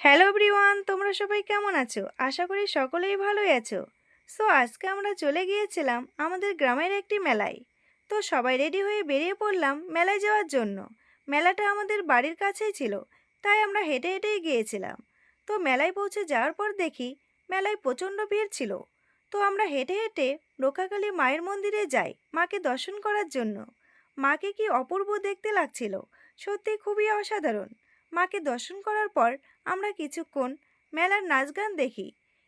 Hello everyone, তোমরা সবাই কেমন আছো? আশা করি সকলেই ভালোই আছো। আজকে আমরা চলে গিয়েছিলাম আমাদের গ্রামের একটি মেলায়। সবাই রেডি হয়ে বেরিয়ে পড়লাম মেলায় যাওয়ার জন্য। মেলাটা আমাদের বাড়ির কাছেই ছিল, তাই আমরা হেঁটে হেঁটেই গিয়েছিলাম। মেলায় পৌঁছে যাওয়ার পর দেখি মেলায় প্রচণ্ড ভিড় ছিল। আমরা হেঁটে হেঁটে রক্ষাকালী মায়ের মন্দিরে যাই মাকে দর্শন করার জন্য। মাকে কি অপূর্ব দেখতে লাগছিল, সত্যি খুবই অসাধারণ। মাকে দর্শন করার পর আমরা কিছুক্ষণ মেলার নাচ গান দেখি।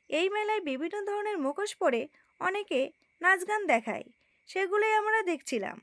এই মেলায় বিভিন্ন ধরনের মুখোশ পরে অনেকে নাচ গান দেখায়, সেগুলোই আমরা দেখছিলাম।